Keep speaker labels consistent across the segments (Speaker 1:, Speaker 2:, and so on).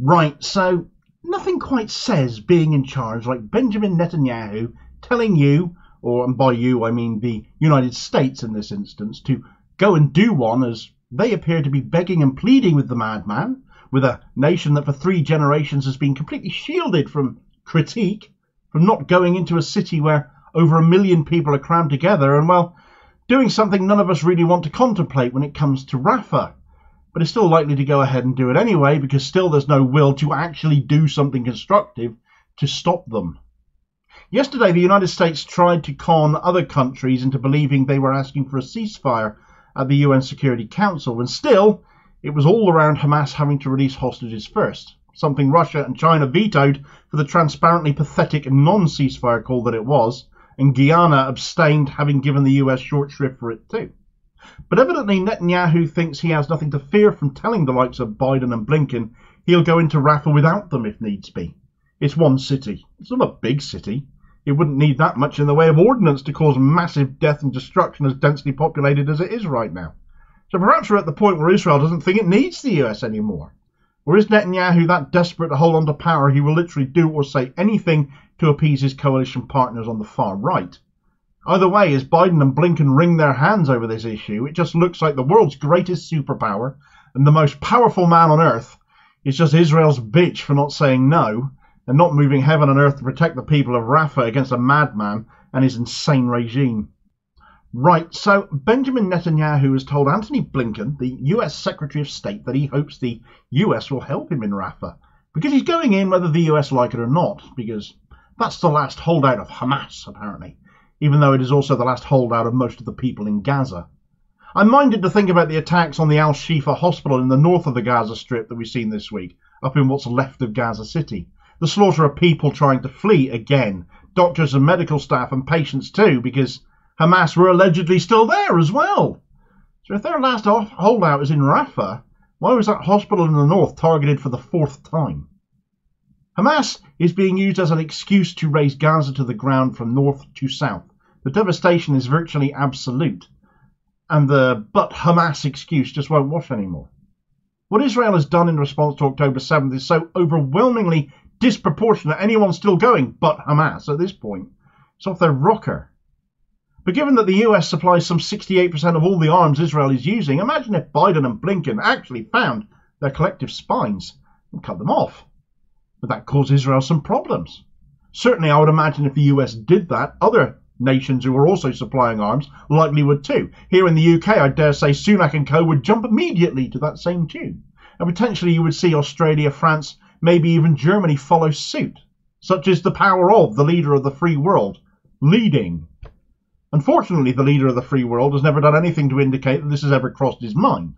Speaker 1: Right, so nothing quite says being in charge like Benjamin Netanyahu telling you, and by you I mean the United States in this instance, to go and do one as they appear to be begging and pleading with the madman, with a nation that for 3 generations has been completely shielded from critique, from not going into a city where over 1 million people are crammed together and, well, doing something none of us really want to contemplate when it comes to Rafah. But it's still likely to go ahead and do it anyway, because still there's no will to actually do something constructive to stop them. Yesterday, the United States tried to con other countries into believing they were asking for a ceasefire at the UN Security Council, and still, it was all around Hamas having to release hostages first, something Russia and China vetoed for the transparently pathetic non-ceasefire call that it was, and Guyana abstained, having given the US short shrift for it too. But evidently Netanyahu thinks he has nothing to fear from telling the likes of Biden and Blinken he'll go into Rafah without them if needs be. It's one city. It's not a big city. It wouldn't need that much in the way of ordinance to cause massive death and destruction as densely populated as it is right now. So perhaps we're at the point where Israel doesn't think it needs the US anymore. Or is Netanyahu that desperate to hold on to power he will literally do or say anything to appease his coalition partners on the far right? Either way, as Biden and Blinken wring their hands over this issue, it just looks like the world's greatest superpower and the most powerful man on earth is just Israel's bitch for not saying no and not moving heaven and earth to protect the people of Rafah against a madman and his insane regime. Right, so Benjamin Netanyahu has told Antony Blinken, the US Secretary of State, that he hopes the US will help him in Rafah, because he's going in whether the US like it or not, because that's the last holdout of Hamas, apparently, even though it is also the last holdout of most of the people in Gaza. I'm minded to think about the attacks on the Al-Shifa hospital in the north of the Gaza Strip that we've seen this week, up in what's left of Gaza City. The slaughter of people trying to flee again, doctors and medical staff and patients too, because Hamas were allegedly still there as well. So if their last holdout is in Rafah, why was that hospital in the north targeted for the 4th time? Hamas is being used as an excuse to raise Gaza to the ground from north to south. The devastation is virtually absolute, and the "but Hamas" excuse just won't wash anymore. What Israel has done in response to October 7th is so overwhelmingly disproportionate anyone still going "but Hamas" at this point. It's off their rocker. But given that the US supplies some 68% of all the arms Israel is using, imagine if Biden and Blinken actually found their collective spines and cut them off. Would that cause Israel some problems? Certainly I would imagine if the US did that, other nations who are also supplying arms likely would too. Here in the UK, I dare say Sunak and co would jump immediately to that same tune. And potentially you would see Australia, France, maybe even Germany follow suit. Such is the power of the leader of the free world, leading. Unfortunately, the leader of the free world has never done anything to indicate that this has ever crossed his mind.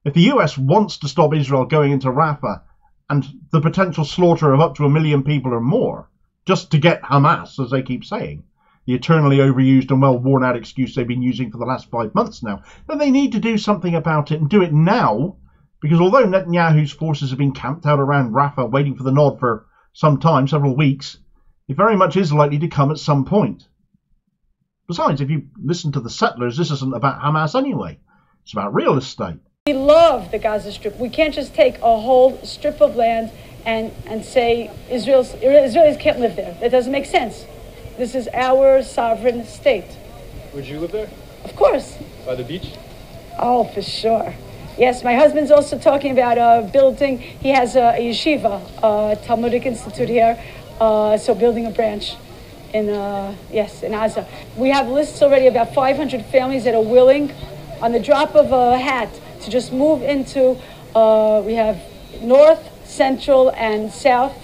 Speaker 1: If the US wants to stop Israel going into Rafah and the potential slaughter of up to 1 million people or more, just to get Hamas, as they keep saying, the eternally overused and well worn out excuse they've been using for the last 5 months now, then they need to do something about it and do it now, because although Netanyahu's forces have been camped out around Rafah waiting for the nod for some time, several weeks, it very much is likely to come at some point. Besides, if you listen to the settlers, this isn't about Hamas anyway. It's about real estate.
Speaker 2: We love the Gaza Strip. We can't just take a whole strip of land and say Israelis can't live there. That doesn't make sense. This is our sovereign state.
Speaker 3: Would you live there?
Speaker 2: Of course.
Speaker 3: By the beach?
Speaker 2: Oh, for sure. Yes, my husband's also talking about building. He has a yeshiva, a Talmudic institute here, so building a branch in Gaza. We have lists already about 500 families that are willing, on the drop of a hat, to just move into, we have north, central, and south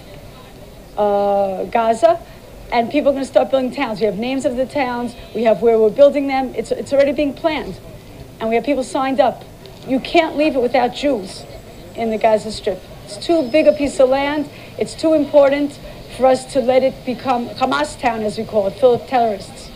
Speaker 2: Gaza, and people are going to start building towns. We have names of the towns, we have where we're building them. It's already being planned, and we have people signed up. You can't leave it without Jews in the Gaza Strip. It's too big a piece of land. It's too important for us to let it become Hamas town, as we call it, full of terrorists.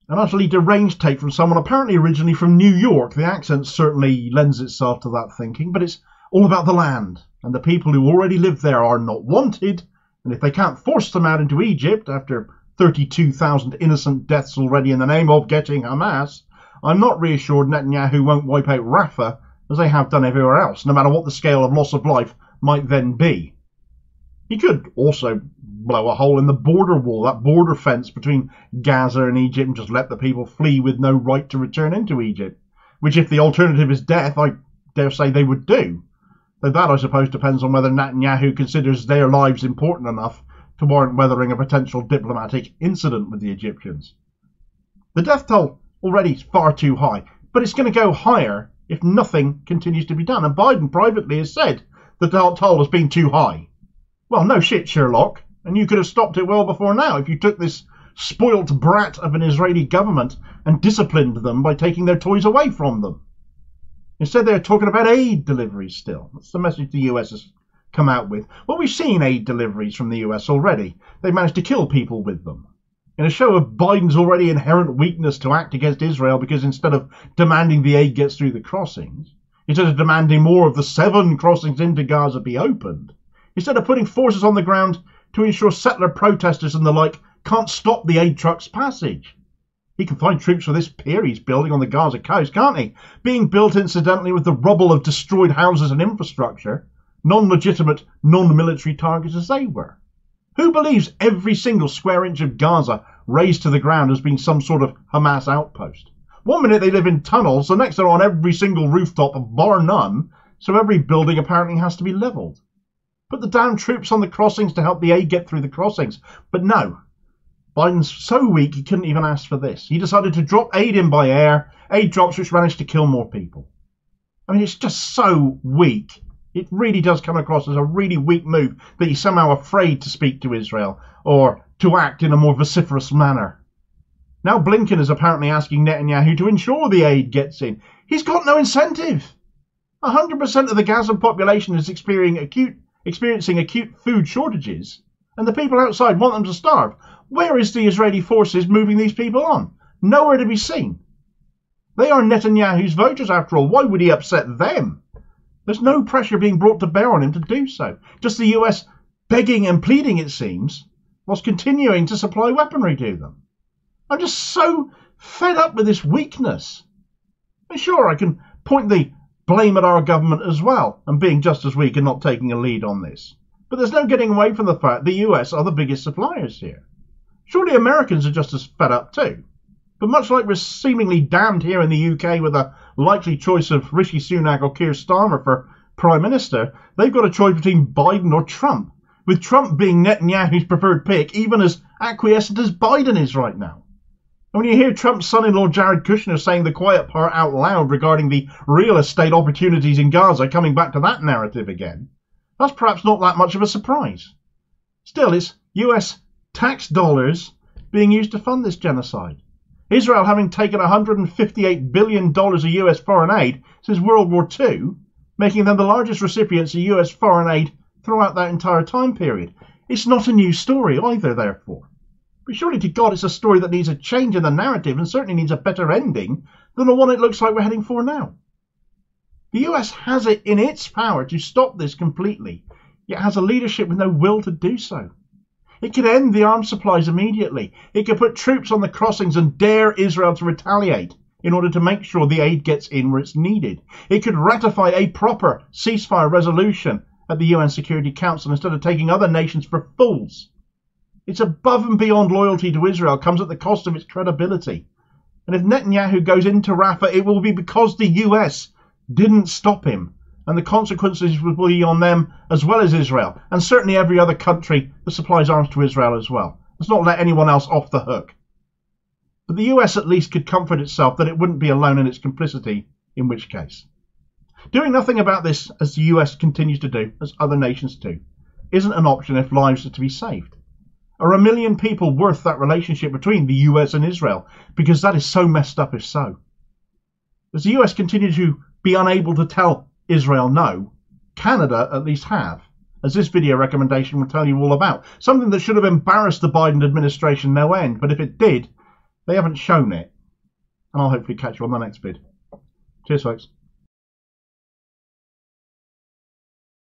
Speaker 1: An utterly deranged take from someone apparently originally from New York. The accent certainly lends itself to that thinking, but it's all about the land, and the people who already live there are not wanted, and if they can't force them out into Egypt after 32,000 innocent deaths already in the name of getting Hamas, I'm not reassured Netanyahu won't wipe out Rafah as they have done everywhere else, no matter what the scale of loss of life might then be. He could also blow a hole in the border wall, that border fence between Gaza and Egypt, and just let the people flee with no right to return into Egypt, which if the alternative is death, I dare say they would do. Though that, I suppose, depends on whether Netanyahu considers their lives important enough to warrant weathering a potential diplomatic incident with the Egyptians. The death toll already is far too high, but it's going to go higher if nothing continues to be done. And Biden privately has said that the toll has been too high. Well, no shit, Sherlock. And you could have stopped it well before now if you took this spoilt brat of an Israeli government and disciplined them by taking their toys away from them. Instead, they're talking about aid deliveries still. That's the message the US has come out with. Well, we've seen aid deliveries from the US already. They managed to kill people with them. In a show of Biden's already inherent weakness to act against Israel, because instead of demanding the aid gets through the crossings, instead of demanding more of the 7 crossings into Gaza be opened, instead of putting forces on the ground to ensure settler protesters and the like can't stop the aid truck's passage. He can find troops for this pier he's building on the Gaza coast, can't he? Being built, incidentally, with the rubble of destroyed houses and infrastructure, non-legitimate, non-military targets as they were. Who believes every single square inch of Gaza razed to the ground has been some sort of Hamas outpost? One minute they live in tunnels, the next they're on every single rooftop, bar none, so every building apparently has to be levelled. Put the damn troops on the crossings to help the aid get through the crossings. But no, Biden's so weak he couldn't even ask for this. He decided to drop aid in by air, aid drops which managed to kill more people. I mean, it's just so weak. It really does come across as a really weak move that he's somehow afraid to speak to Israel or to act in a more vociferous manner. Now Blinken is apparently asking Netanyahu to ensure the aid gets in. He's got no incentive. 100% of the Gaza population is experiencing acute food shortages, and the people outside want them to starve. Where is the Israeli forces moving these people on? Nowhere to be seen. They are Netanyahu's voters, after all. Why would he upset them? There's no pressure being brought to bear on him to do so. Just the US begging and pleading, it seems, whilst continuing to supply weaponry to them. I'm just so fed up with this weakness. And sure, I can point the blame at our government as well, and being just as weak and not taking a lead on this. But there's no getting away from the fact the US are the biggest suppliers here. Surely Americans are just as fed up too. But much like we're seemingly damned here in the UK with a likely choice of Rishi Sunak or Keir Starmer for Prime Minister, they've got a choice between Biden or Trump, with Trump being Netanyahu's preferred pick, even as acquiescent as Biden is right now. And when you hear Trump's son-in-law Jared Kushner saying the quiet part out loud regarding the real estate opportunities in Gaza, coming back to that narrative again, that's perhaps not that much of a surprise. Still, it's US tax dollars being used to fund this genocide. Israel having taken $158 billion of US foreign aid since World War II, making them the largest recipients of US foreign aid throughout that entire time period. It's not a new story either, therefore. But surely to God it's a story that needs a change in the narrative and certainly needs a better ending than the one it looks like we're heading for now. The US has it in its power to stop this completely, yet has a leadership with no will to do so. It could end the arms supplies immediately. It could put troops on the crossings and dare Israel to retaliate in order to make sure the aid gets in where it's needed. It could ratify a proper ceasefire resolution at the UN Security Council instead of taking other nations for fools. Its above and beyond loyalty to Israel comes at the cost of its credibility. And if Netanyahu goes into Rafah, it will be because the US didn't stop him. And the consequences will be on them as well as Israel, and certainly every other country that supplies arms to Israel as well. Let's not let anyone else off the hook. But the US at least could comfort itself that it wouldn't be alone in its complicity, in which case. Doing nothing about this, as the US continues to do, as other nations do, isn't an option if lives are to be saved. Are a million people worth that relationship between the US and Israel? Because that is so messed up if so. As the US continue to be unable to tell Israel no, Canada at least have, as this video recommendation will tell you all about. Something that should have embarrassed the Biden administration no end, but if it did, they haven't shown it. And I'll hopefully catch you on the next vid. Cheers, folks.